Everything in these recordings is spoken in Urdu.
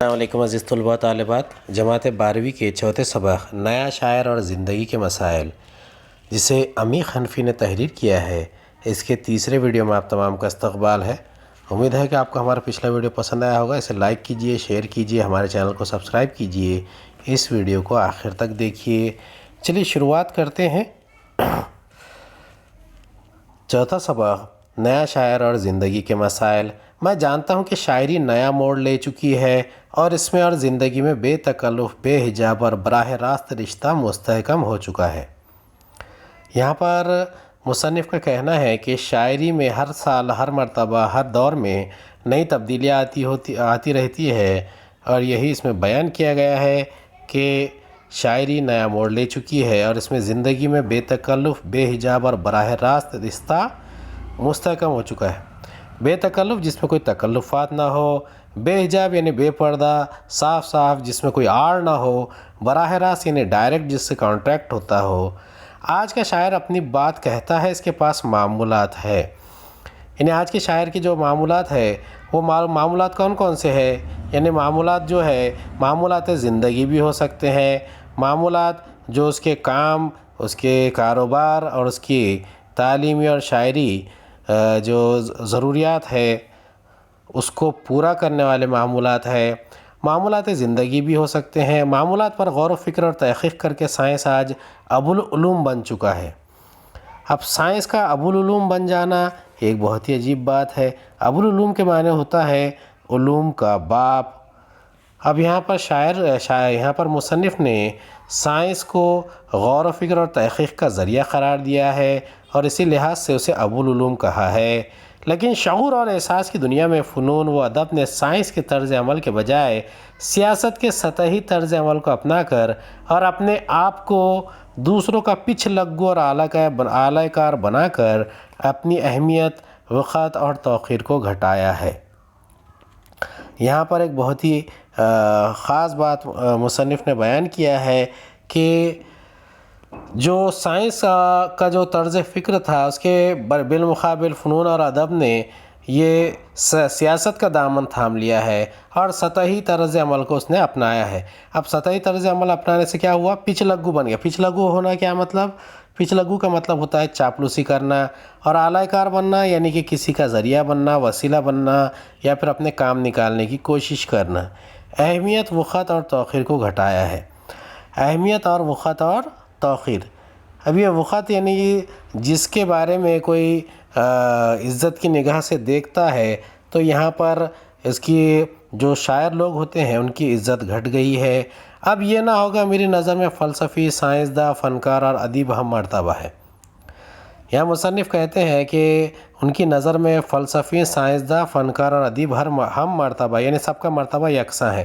السلام علیکم عزیز طلباء طالبات، جماعت 12ویں کے چوتھے سبق نیا شاعر اور زندگی کے مسائل، جسے عمیق حنفی نے تحریر کیا ہے، اس کے تیسرے ویڈیو میں آپ تمام کا استقبال ہے۔ امید ہے کہ آپ کو ہمارا پچھلا ویڈیو پسند آیا ہوگا۔ اسے لائک کیجئے، شیئر کیجئے، ہمارے چینل کو سبسکرائب کیجئے، اس ویڈیو کو آخر تک دیکھیے۔ چلیے شروعات کرتے ہیں۔ چوتھا سبق نیا شاعر اور زندگی کے مسائل۔ میں جانتا ہوں کہ شاعری نیا موڑ لے چکی ہے اور اس میں اور زندگی میں بے تکلف، بے حجاب اور براہ راست رشتہ مستحکم ہو چکا ہے۔ یہاں پر مصنف کا کہنا ہے کہ شاعری میں ہر سال، ہر مرتبہ، ہر دور میں نئی تبدیلیاں آتی رہتی ہے، اور یہی اس میں بیان کیا گیا ہے کہ شاعری نیا موڑ لے چکی ہے اور اس میں زندگی میں بے تکلف، بے حجاب اور براہ راست رشتہ مستحکم ہو چکا ہے۔ بے تکلف جس میں کوئی تکلفات نہ ہو، بے حجاب یعنی بے پردہ، صاف صاف جس میں کوئی آڑ نہ ہو، براہ راست یعنی ڈائریکٹ جس سے کانٹیکٹ ہوتا ہو۔ آج کا شاعر اپنی بات کہتا ہے، اس کے پاس معمولات ہے۔ یعنی آج کے شاعر کی جو معمولات ہے وہ معمولات کون کون سے ہے؟ یعنی معمولات جو ہے، معمولات زندگی بھی ہو سکتے ہیں، معمولات جو اس کے کام، اس کے کاروبار اور اس کی تعلیمی اور شاعری جو ضروریات ہے اس کو پورا کرنے والے معمولات ہے۔ معمولات زندگی بھی ہو سکتے ہیں۔ معمولات پر غور و فکر اور تحقیق کر کے سائنس آج ابوالعلوم بن چکا ہے۔ اب سائنس کا ابوالعلوم بن جانا ایک بہت ہی عجیب بات ہے۔ ابوالعلوم کے معنی ہوتا ہے علوم کا باپ۔ اب یہاں پر مصنف نے سائنس کو غور و فکر اور تحقیق کا ذریعہ قرار دیا ہے اور اسی لحاظ سے اسے ابوالعلوم کہا ہے۔ لیکن شعور اور احساس کی دنیا میں فنون و ادب نے سائنس کے طرز عمل کے بجائے سیاست کے سطحی طرز عمل کو اپنا کر اور اپنے آپ کو دوسروں کا پچھ لگو اور اعلی کار بنا کر اپنی اہمیت، وقت اور توقیر کو گھٹایا ہے۔ یہاں پر ایک بہت ہی خاص بات مصنف نے بیان کیا ہے کہ جو سائنس کا جو طرز فکر تھا اس کے بالمقابل فنون اور ادب نے یہ سیاست کا دامن تھام لیا ہے اور سطحی طرز عمل کو اس نے اپنایا ہے۔ اب سطحی طرز عمل اپنانے سے کیا ہوا؟ پچ لگو بن گیا۔ پچ لگو ہونا کیا مطلب؟ پچ لگو کا مطلب ہوتا ہے چاپلوسی کرنا، اور اعلی کار بننا یعنی کہ کسی کا ذریعہ بننا، وسیلہ بننا، یا پھر اپنے کام نکالنے کی کوشش کرنا۔ اہمیت، وقت اور توقیر کو گھٹایا ہے۔ اہمیت اور وقت اور توقیر۔ اب یہ وقت یعنی جس کے بارے میں کوئی عزت کی نگاہ سے دیکھتا ہے تو یہاں پر اس کی جو شاعر لوگ ہوتے ہیں ان کی عزت گھٹ گئی ہے۔ اب یہ نہ ہوگا میری نظر میں فلسفی، سائنسداں، فنکار اور ادیب ہم مرتبہ ہے۔ یہاں مصنف کہتے ہیں کہ ان کی نظر میں فلسفی، سائنسداں، فنکار اور ادیب ہم مرتبہ یعنی سب کا مرتبہ یکساں ہے۔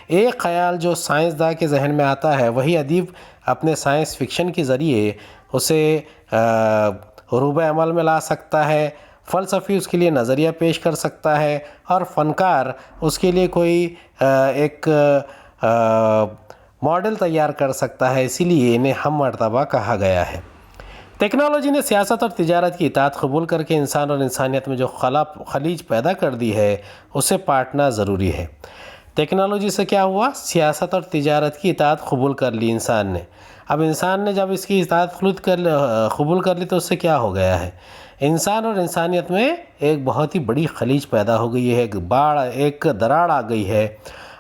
ایک خیال جو سائنسداں کے ذہن میں آتا ہے وہی ادیب اپنے سائنس فکشن کے ذریعے اسے عروبہ عمل میں لا سکتا ہے، فلسفی اس کے لیے نظریہ پیش کر سکتا ہے، اور فنکار اس کے لیے کوئی ایک ماڈل تیار کر سکتا ہے۔ اسی لیے انہیں ہم مرتبہ کہا گیا ہے۔ ٹیکنالوجی نے سیاست اور تجارت کی اطاعت قبول کر کے انسان اور انسانیت میں جو خلیج پیدا کر دی ہے اسے پاٹنا ضروری ہے۔ ٹیکنالوجی سے کیا ہوا؟ سیاست اور تجارت کی اطاعت قبول کر لی انسان نے۔ اب انسان نے جب اس کی اطاعت قبول کر لی تو اس سے کیا ہو گیا ہے؟ انسان اور انسانیت میں ایک بہت ہی بڑی خلیج پیدا ہو گئی ہے، ایک دراڑ آ گئی ہے۔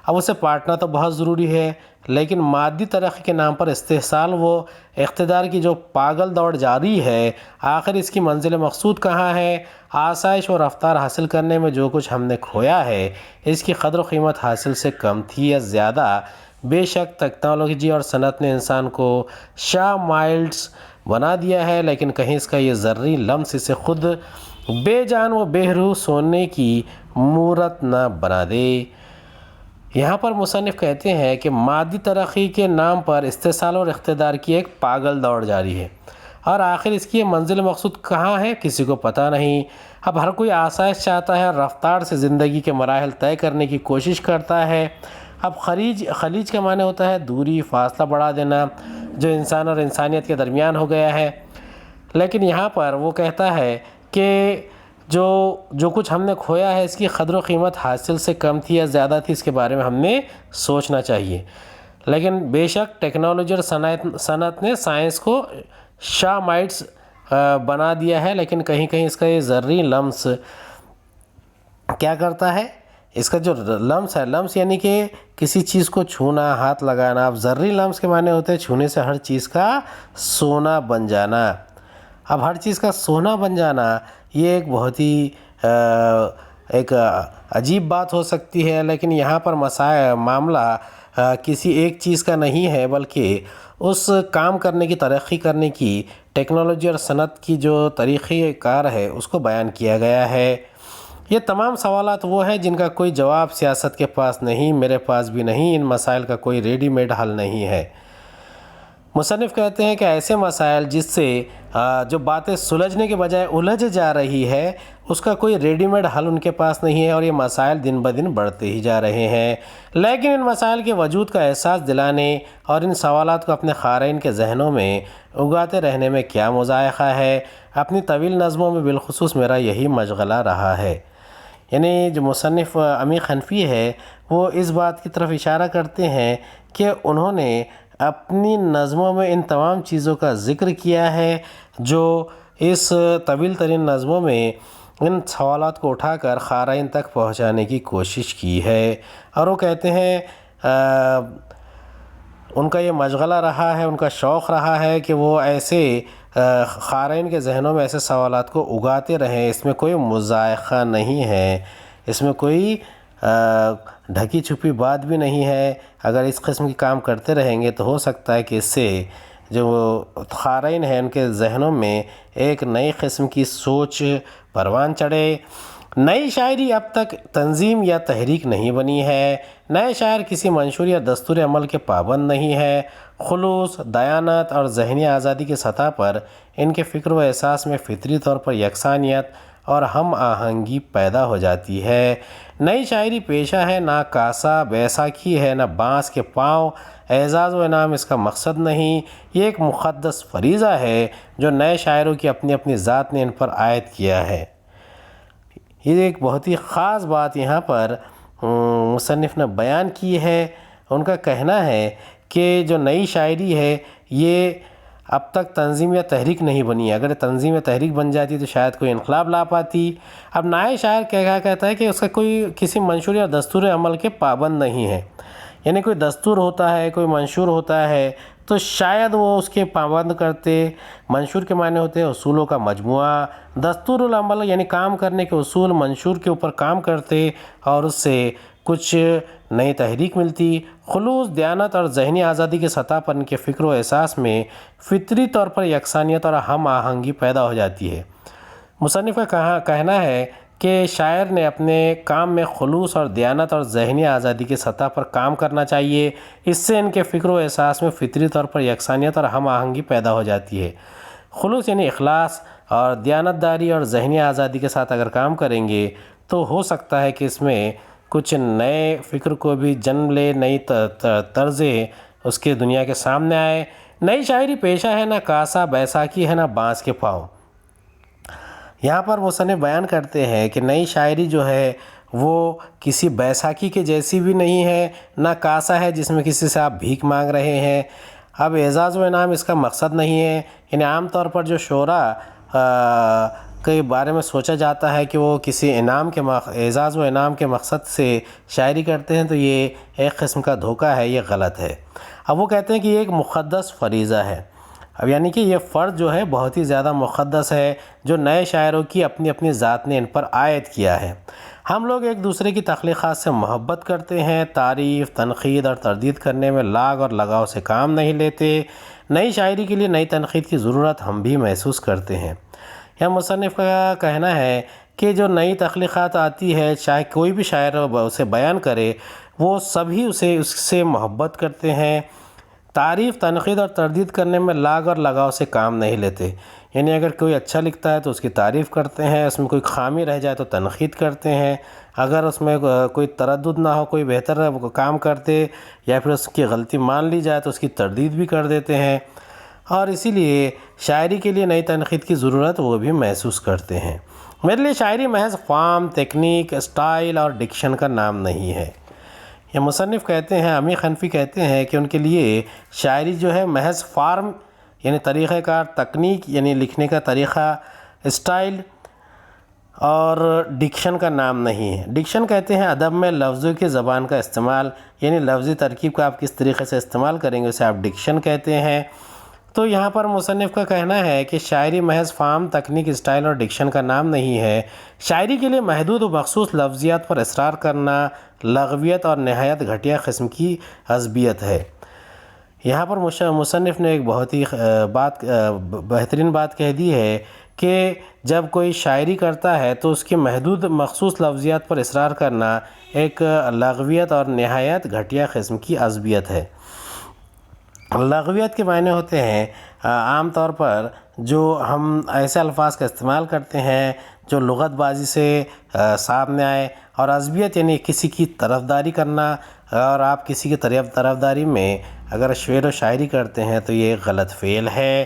اب اسے پاٹنا تو بہت ضروری ہے، لیکن مادی ترقی کے نام پر استحصال و اقتدار کی جو پاگل دوڑ جاری ہے، آخر اس کی منزل مقصود کہاں ہے؟ آسائش و رفتار حاصل کرنے میں جو کچھ ہم نے کھویا ہے اس کی قدر و قیمت حاصل سے کم تھی یا زیادہ؟ بے شک ٹیکنالوجی اور صنعت نے انسان کو شاہ مائلڈز بنا دیا ہے، لیکن کہیں اس کا یہ ذرّی لمس اسے خود بے جان و بے روح سونے کی مورت نہ بنا دے۔ یہاں پر مصنف کہتے ہیں کہ مادی ترقی کے نام پر استحصال اور اقتدار کی ایک پاگل دوڑ جاری ہے، اور آخر اس کی منزل مقصود کہاں ہے کسی کو پتہ نہیں۔ اب ہر کوئی آسائش چاہتا ہے اور رفتار سے زندگی کے مراحل طے کرنے کی کوشش کرتا ہے۔ اب خلیج کا معنی ہوتا ہے دوری، فاصلہ بڑھا دینا جو انسان اور انسانیت کے درمیان ہو گیا ہے۔ لیکن یہاں پر وہ کہتا ہے کہ جو کچھ ہم نے کھویا ہے اس کی قدر و قیمت حاصل سے کم تھی یا زیادہ تھی، اس کے بارے میں ہم نے سوچنا چاہیے۔ لیکن بے شک ٹیکنالوجی اور صنعت نے سائنس کو شاہ مائٹس بنا دیا ہے، لیکن کہیں کہیں اس کا یہ ذرّی لمس کیا کرتا ہے، اس کا جو لمس ہے، لمس یعنی کہ کسی چیز کو چھونا، ہاتھ لگانا۔ اب ذرّی لمس کے معنی ہوتے ہیں چھونے سے ہر چیز کا سونا بن جانا۔ اب ہر چیز کا سونا بن جانا یہ ایک بہت ہی ایک عجیب بات ہو سکتی ہے، لیکن یہاں پر معاملہ کسی ایک چیز کا نہیں ہے، بلکہ اس کام کرنے کی، ترقی کرنے کی، ٹیکنالوجی اور صنعت کی جو طریقہ کار ہے اس کو بیان کیا گیا ہے۔ یہ تمام سوالات وہ ہیں جن کا کوئی جواب سیاست کے پاس نہیں، میرے پاس بھی نہیں۔ ان مسائل کا کوئی ریڈی میڈ حل نہیں ہے۔ مصنف کہتے ہیں کہ ایسے مسائل جس سے جو باتیں سلجھنے کے بجائے الجھ جا رہی ہے، اس کا کوئی ریڈی میڈ حل ان کے پاس نہیں ہے، اور یہ مسائل دن بدن بڑھتے ہی جا رہے ہیں۔ لیکن ان مسائل کے وجود کا احساس دلانے اور ان سوالات کو اپنے قارئین کے ذہنوں میں اگاتے رہنے میں کیا مذائقہ ہے۔ اپنی طویل نظموں میں بالخصوص میرا یہی مشغلہ رہا ہے۔ یعنی جو مصنف عمیق حنفی ہے وہ اس بات کی طرف اشارہ کرتے ہیں کہ انہوں نے اپنی نظموں میں ان تمام چیزوں کا ذکر کیا ہے جو اس طویل ترین نظموں میں ان سوالات کو اٹھا کر قارئین تک پہنچانے کی کوشش کی ہے۔ اور وہ کہتے ہیں ان کا یہ مشغلہ رہا ہے، ان کا شوق رہا ہے کہ وہ ایسے قارئین کے ذہنوں میں ایسے سوالات کو اگاتے رہیں۔ اس میں کوئی مذائقہ نہیں ہے، اس میں کوئی ڈھکی چھپی بات بھی نہیں ہے۔ اگر اس قسم کی کام کرتے رہیں گے تو ہو سکتا ہے کہ اس سے جو قارئین ہیں ان کے ذہنوں میں ایک نئی قسم کی سوچ پروان چڑھے۔ نئی شاعری اب تک تنظیم یا تحریک نہیں بنی ہے۔ نئے شاعر کسی منشور یا دستور عمل کے پابند نہیں ہے۔ خلوص، دیانت اور ذہنی آزادی کی سطح پر ان کے فکر و احساس میں فطری طور پر یکسانیت اور ہم آہنگی پیدا ہو جاتی ہے۔ نئی شاعری پیشہ ہے، نہ کاسہ بیساکھی ہے، نہ بانس کے پاؤں۔ اعزاز و انعام اس کا مقصد نہیں، یہ ایک مقدس فریضہ ہے جو نئے شاعروں کی اپنی اپنی ذات نے ان پر عائد کیا ہے۔ یہ ایک بہت ہی خاص بات یہاں پر مصنف نے بیان کی ہے۔ ان کا کہنا ہے کہ جو نئی شاعری ہے یہ اب تک تنظیم یا تحریک نہیں بنی ہے۔ اگر تنظیم یا تحریک بن جاتی تو شاید کوئی انقلاب لا پاتی۔ اب نئے شاعر کیا کہتا ہے کہ اس کا کوئی کسی منشور یا دستور عمل کے پابند نہیں ہے۔ یعنی کوئی دستور ہوتا ہے، کوئی منشور ہوتا ہے تو شاید وہ اس کے پابند کرتے۔ منشور کے معنی ہوتے ہیں اصولوں کا مجموعہ، دستور العمل یعنی کام کرنے کے اصول، منشور کے اوپر کام کرتے اور اس سے کچھ نئی تحریک ملتی۔ خلوص، دیانت اور ذہنی آزادی کی سطح پر ان کے فکر و احساس میں فطری طور پر یکسانیت اور ہم آہنگی پیدا ہو جاتی ہے۔ مصنف کا کہنا ہے کہ شاعر نے اپنے کام میں خلوص اور دیانت اور ذہنی آزادی کی سطح پر کام کرنا چاہیے۔ اس سے ان کے فکر و احساس میں فطری طور پر یکسانیت اور ہم آہنگی پیدا ہو جاتی ہے۔ خلوص یعنی اخلاص اور دیانت داری اور ذہنی آزادی کے ساتھ اگر کام کریں گے تو ہو سکتا ہے کہ اس میں کچھ نئے فکر کو بھی جنم لے، نئی طرزیں اس کے دنیا کے سامنے آئے۔ نئی شاعری پیشہ ہے، نہ کاسہ بیساکھی ہے، نہ بانس کے پاؤں۔ یہاں پر مصنف بیان کرتے ہیں کہ نئی شاعری جو ہے وہ کسی بیساکھی کے جیسی بھی نہیں ہے، نہ کاسہ ہے جس میں کسی سے آپ بھیک مانگ رہے ہیں۔ اب اعزاز و انعام اس کا مقصد نہیں ہے۔ یعنی عام طور پر جو شعراء کے بارے میں سوچا جاتا ہے کہ وہ کسی اعزاز و انعام کے مقصد سے شاعری کرتے ہیں تو یہ ایک قسم کا دھوکہ ہے، یہ غلط ہے۔ اب وہ کہتے ہیں کہ یہ ایک مقدس فریضہ ہے۔ اب یعنی کہ یہ فرض جو ہے بہت ہی زیادہ مقدس ہے جو نئے شاعروں کی اپنی اپنی ذات نے ان پر عائد کیا ہے۔ ہم لوگ ایک دوسرے کی تخلیقات سے محبت کرتے ہیں، تعریف، تنقید اور تردید کرنے میں لاگ اور لگاؤ سے کام نہیں لیتے۔ نئی شاعری کے لیے نئی تنقید کی ضرورت ہم بھی محسوس کرتے ہیں۔ یہاں مصنف کا کہنا ہے کہ جو نئی تخلیقات آتی ہے، چاہے کوئی بھی شاعر اسے بیان کرے، وہ سبھی اس سے محبت کرتے ہیں۔ تعریف، تنقید اور تردید کرنے میں لاگ اور لگاؤ سے کام نہیں لیتے۔ یعنی اگر کوئی اچھا لکھتا ہے تو اس کی تعریف کرتے ہیں، اس میں کوئی خامی رہ جائے تو تنقید کرتے ہیں، اگر اس میں کوئی تردد نہ ہو، کوئی بہتر کام کرتے یا پھر اس کی غلطی مان لی جائے تو اس کی تردید بھی کر دیتے ہیں، اور اسی لیے شاعری کے لیے نئی تنقید کی ضرورت وہ بھی محسوس کرتے ہیں۔ میرے لیے شاعری محض فارم، تکنیک، اسٹائل اور ڈکشن کا نام نہیں ہے۔ یہ مصنف کہتے ہیں، امیر حنفی کہتے ہیں کہ ان کے لیے شاعری جو ہے محض فارم یعنی طریقہ کار، تکنیک یعنی لکھنے کا طریقہ، اسٹائل اور ڈکشن کا نام نہیں ہے۔ ڈکشن کہتے ہیں ادب میں لفظوں کی زبان کا استعمال، یعنی لفظی ترکیب کا آپ کس طریقے سے استعمال کریں گے اسے آپ ڈکشن کہتے ہیں۔ تو یہاں پر مصنف کا کہنا ہے کہ شاعری محض فارم، تکنیک، اسٹائل اور ڈکشن کا نام نہیں ہے۔ شاعری کے لیے محدود و مخصوص لفظیات پر اصرار کرنا لغویت اور نہایت گھٹیا قسم کی عصبیت ہے۔ یہاں پر مصنف نے ایک بہت ہی بہترین بات کہہ دی ہے کہ جب کوئی شاعری کرتا ہے تو اس کی محدود مخصوص لفظیات پر اصرار کرنا ایک لغویت اور نہایت گھٹیا قسم کی عصبیت ہے۔ لغویت کے معنی ہوتے ہیں عام طور پر جو ہم ایسے الفاظ کا استعمال کرتے ہیں جو لغت بازی سے سامنے آئے، اور عصبیت یعنی کسی کی طرفداری کرنا، اور آپ کسی کی طرفداری میں اگر شعر و شاعری کرتے ہیں تو یہ غلط فعل ہے۔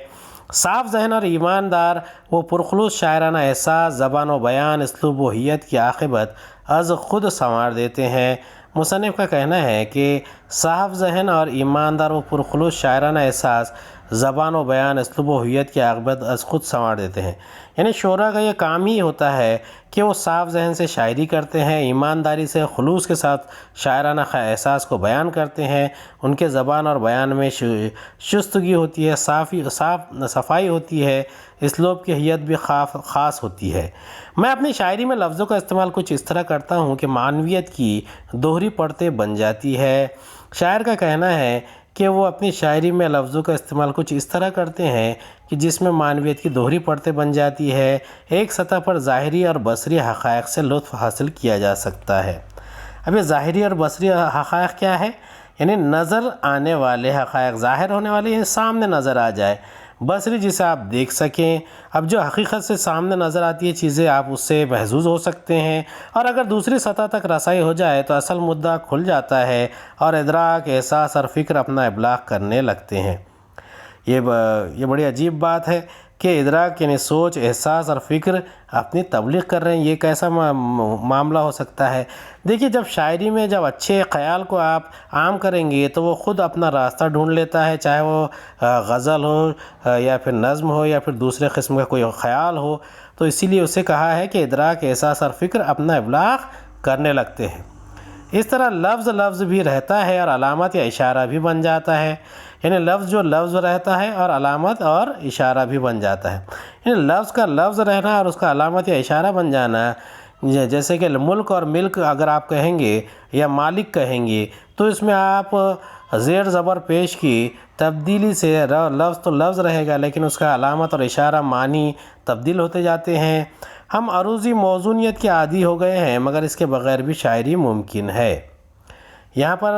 صاف ذہن اور ایماندار وہ پرخلوص شاعرانہ احساس، زبان و بیان، اسلوب و حیت کی عاقبت از خود سنوار دیتے ہیں۔ مصنف کا کہنا ہے کہ صاف ذہن اور ایماندار و پرخلوص شاعرانہ احساس، زبان و بیان، اسلوب و حیت کی عاقبت از خود سنوار دیتے ہیں، یعنی شعراء کا یہ کام ہی ہوتا ہے کہ وہ صاف ذہن سے شاعری کرتے ہیں، ایمانداری سے، خلوص کے ساتھ شاعرانہ احساس کو بیان کرتے ہیں، ان کے زبان اور بیان میں شستگی ہوتی ہے، صفائی ہوتی ہے، اسلوب کی حیت بھی خاص ہوتی ہے۔ میں اپنی شاعری میں لفظوں کا استعمال کچھ اس طرح کرتا ہوں کہ معنویت کی دوہری پرتیں بن جاتی ہے۔ شاعر کا کہنا ہے کہ وہ اپنی شاعری میں لفظوں کا استعمال کچھ اس طرح کرتے ہیں کہ جس میں معنویت کی دوہری پرتیں بن جاتی ہے، ایک سطح پر ظاہری اور بصری حقائق سے لطف حاصل کیا جا سکتا ہے۔ اب یہ ظاہری اور بصری حقائق کیا ہے؟ یعنی نظر آنے والے حقائق، ظاہر ہونے والے یعنی سامنے نظر آ جائے، بصری جسے آپ دیکھ سکیں۔ اب جو حقیقت سے سامنے نظر آتی ہے چیزیں، آپ اس سے محظوظ ہو سکتے ہیں، اور اگر دوسری سطح تک رسائی ہو جائے تو اصل مدعا کھل جاتا ہے اور ادراک، احساس اور فکر اپنا ابلاغ کرنے لگتے ہیں۔ یہ بڑی عجیب بات ہے کہ ادراک یعنی سوچ، احساس اور فکر اپنی تبلیغ کر رہے ہیں، یہ کیسا معاملہ ہو سکتا ہے؟ دیکھیے، جب شاعری میں جب اچھے خیال کو آپ عام کریں گے تو وہ خود اپنا راستہ ڈھونڈ لیتا ہے، چاہے وہ غزل ہو یا پھر نظم ہو یا پھر دوسرے قسم کا کوئی خیال ہو۔ تو اسی لیے اسے کہا ہے کہ ادراک، احساس اور فکر اپنا ابلاغ کرنے لگتے ہیں۔ اس طرح لفظ بھی رہتا ہے اور علامت یا اشارہ بھی بن جاتا ہے، یعنی لفظ جو لفظ رہتا ہے اور علامت اور اشارہ بھی بن جاتا ہے۔ یعنی لفظ کا لفظ رہنا اور اس کا علامت یا اشارہ بن جانا، جیسے کہ ملک اور ملک اگر آپ کہیں گے یا مالک کہیں گے تو اس میں آپ زیر زبر پیش کی تبدیلی سے لفظ تو لفظ رہے گا لیکن اس کا علامت اور اشارہ معنی تبدیل ہوتے جاتے ہیں۔ ہم عروضی موزونیت کے عادی ہو گئے ہیں مگر اس کے بغیر بھی شاعری ممکن ہے۔ یہاں پر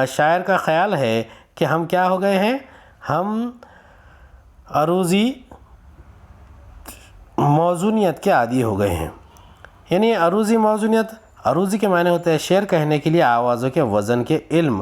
شاعر کا خیال ہے کہ ہم کیا ہو گئے ہیں؟ ہم عروضی موزونیت کے عادی ہو گئے ہیں۔ یعنی عروضی موزونیت، عروضی کے معنی ہوتے ہیں شعر کہنے کے لیے آوازوں کے وزن کے علم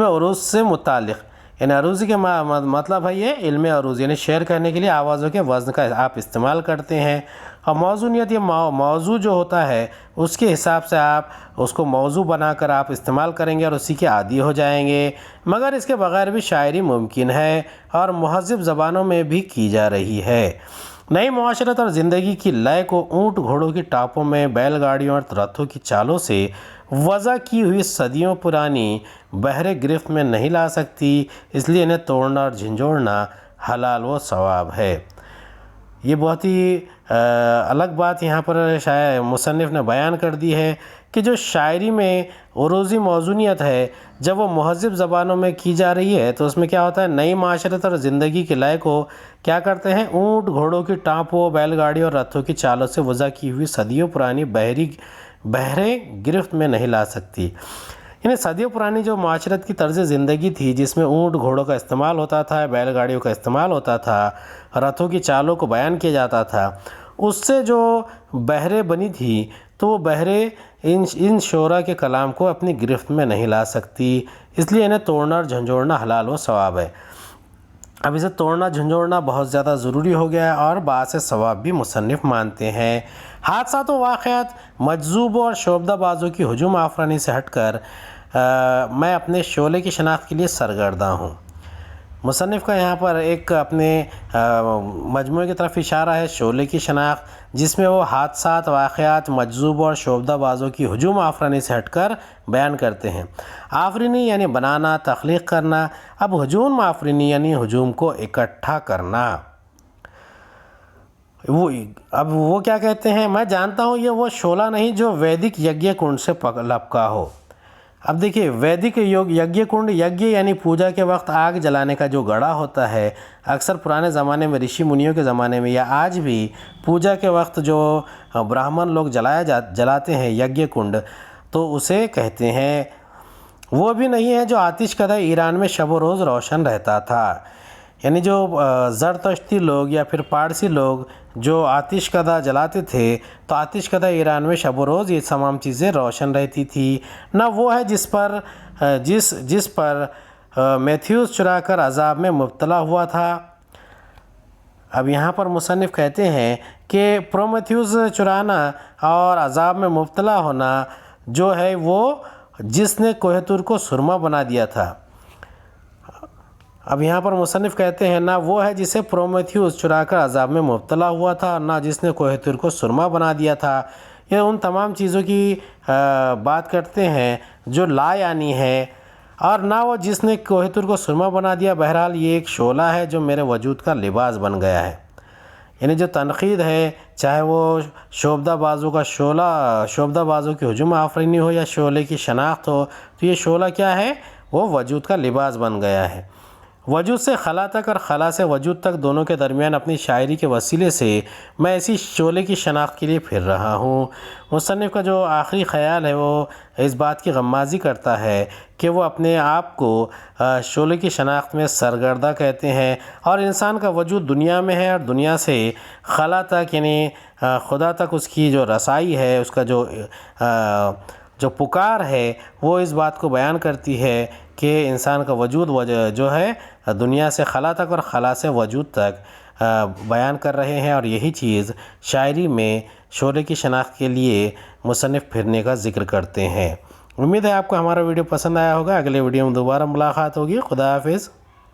عروض سے متعلق، یعنی عروضی کے مطلب ہے یہ علم عروض، یعنی شعر کہنے کے لیے آوازوں کے وزن کا آپ استعمال کرتے ہیں۔ اور موزونیت، یہ موضوع جو ہوتا ہے اس کے حساب سے آپ اس کو موضوع بنا کر آپ استعمال کریں گے اور اسی کے عادی ہو جائیں گے، مگر اس کے بغیر بھی شاعری ممکن ہے اور مہذب زبانوں میں بھی کی جا رہی ہے۔ نئی معاشرت اور زندگی کی لے کو اونٹ گھوڑوں کی ٹاپوں میں، بیل گاڑیوں اور رتھوں کی چالوں سے وضع کی ہوئی صدیوں پرانی بحر گرفت میں نہیں لا سکتی، اس لیے انہیں توڑنا اور جھنجھوڑنا حلال و ثواب ہے۔ یہ بہت ہی الگ بات یہاں پر مصنف نے بیان کر دی ہے کہ جو شاعری میں عروضی موزونیت ہے جب وہ مہذب زبانوں میں کی جا رہی ہے تو اس میں کیا ہوتا ہے، نئی معاشرت اور زندگی کے لے کو کیا کرتے ہیں، اونٹ گھوڑوں کی ٹانپوں، بیل گاڑی اور رتھوں کی چالوں سے وضع کی ہوئی صدیوں پرانی بحر گرفت میں نہیں لا سکتی۔ یعنی صدیوں پرانی جو معاشرت کی طرز زندگی تھی جس میں اونٹ گھوڑوں کا استعمال ہوتا تھا، بیل گاڑیوں کا استعمال ہوتا تھا، رتھوں کی چالوں کو بیان کیا جاتا تھا، اس سے جو بحریں بنی تھی تو وہ بحریں ان شعراء کے کلام کو اپنی گرفت میں نہیں لا سکتی، اس لیے انہیں توڑنا اور جھنجھوڑنا حلال و ثواب ہے۔ اب اسے توڑنا جھنجھوڑنا بہت زیادہ ضروری ہو گیا ہے اور باعث ثواب بھی مصنف مانتے ہیں۔ حادثات و واقعات مجذوب اور شعبدہ بازوں کی ہجوم آفرینی سے ہٹ کر میں اپنے شعلے کی شناخت کے لیے سرگرداں ہوں۔ مصنف کا یہاں پر ایک اپنے مجموعے کی طرف اشارہ ہے، شعلے کی شناخت، جس میں وہ حادثات واقعات مجذوب اور شعبدہ بازوں کی ہجوم آفرینی سے ہٹ کر بیان کرتے ہیں۔ آفرینی یعنی بنانا، تخلیق کرنا، اب ہجوم آفرینی یعنی ہجوم کو اکٹھا کرنا۔ اب وہ کیا کہتے ہیں، میں جانتا ہوں یہ وہ شعلہ نہیں جو ویدک یجیہ کنڈ سے لپکا ہو۔ اب دیکھیے، ویدک یجیہ کنڈ، یجیہ یعنی پوجا کے وقت آگ جلانے کا جو گڑھا ہوتا ہے، اکثر پرانے زمانے میں رشی منیوں کے زمانے میں یا آج بھی پوجا کے وقت جو براہمن لوگ جلاتے ہیں یجیہ کنڈ، تو اسے کہتے ہیں۔ وہ بھی نہیں ہے جو آتش کدہ ایران میں شب و روز روشن رہتا تھا، یعنی جو زرتشتی لوگ یا پھر پارسی لوگ جو آتش کدہ جلاتے تھے، تو آتش کدہ ایران میں شب و روز یہ تمام چیزیں روشن رہتی تھی۔ نہ وہ ہے جس پر میتھیوس چرا کر عذاب میں مبتلا ہوا تھا۔ اب یہاں پر مصنف کہتے ہیں کہ پرومیتھیوس چرانا اور عذاب میں مبتلا ہونا جو ہے وہ جس نے کوہ طور کو سرما بنا دیا تھا۔ اب یہاں پر مصنف کہتے ہیں، نہ وہ ہے جسے پرومیتھیوس چرا کر عذاب میں مبتلا ہوا تھا، نہ جس نے کوہ طور کو سرما بنا دیا تھا۔ یہ ان تمام چیزوں کی بات کرتے ہیں جو لا یعنی ہے، اور نہ وہ جس نے کوہ طور کو سرما بنا دیا۔ بہرحال یہ ایک شعلہ ہے جو میرے وجود کا لباس بن گیا ہے۔ یعنی جو تنقید ہے، چاہے وہ شعبدہ بازوں کا شعلہ، شعبدہ بازوں کی ہجوم آفرینی ہو یا شعلے کی شناخت ہو، تو یہ شعلہ کیا ہے، وہ وجود کا لباس بن گیا ہے۔ وجود سے خلا تک اور خلا سے وجود تک دونوں کے درمیان اپنی شاعری کے وسیلے سے میں اسی شعلے کی شناخت کے لیے پھر رہا ہوں۔ مصنف کا جو آخری خیال ہے وہ اس بات کی غمازی کرتا ہے کہ وہ اپنے آپ کو شعلے کی شناخت میں سرگردہ کہتے ہیں، اور انسان کا وجود دنیا میں ہے، اور دنیا سے خلا تک یعنی خدا تک اس کی جو رسائی ہے، اس کا جو پکار ہے، وہ اس بات کو بیان کرتی ہے کہ انسان کا وجود جو ہے دنیا سے خلا تک اور خلا سے وجود تک بیان کر رہے ہیں، اور یہی چیز شاعری میں شعلے کی شناخت کے لیے مصنف پھرنے کا ذکر کرتے ہیں۔ امید ہے آپ کو ہمارا ویڈیو پسند آیا ہوگا۔ اگلے ویڈیو میں دوبارہ ملاقات ہوگی۔ خدا حافظ۔